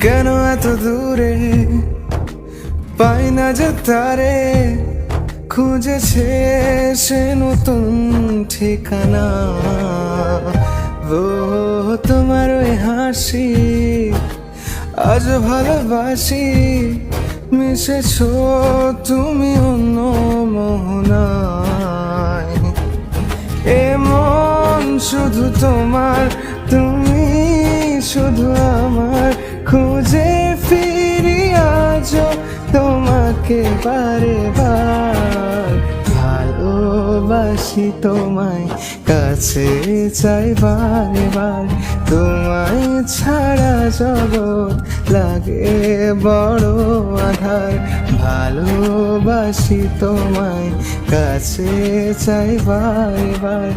কেন এত দূরে পাই না যে তারে, খুঁজেছে সে নতুন ঠিকানা। ও তোমার ওই হাসি আজ ভালোবাসি, মিশেছো তুমি অন্য মোহনায়। এমন শুধু তোমার, তুমি শুধু আমার, খুঁজে ফিরি আজও তোমাকে বারে বার। ভালোবাসি তোমায়, কাছে চাই বারে বার। তোমায় ছাড়া জগৎ লাগে বড় আধার। ভালোবাসি তোমায়, কাছে চাই বারে বার।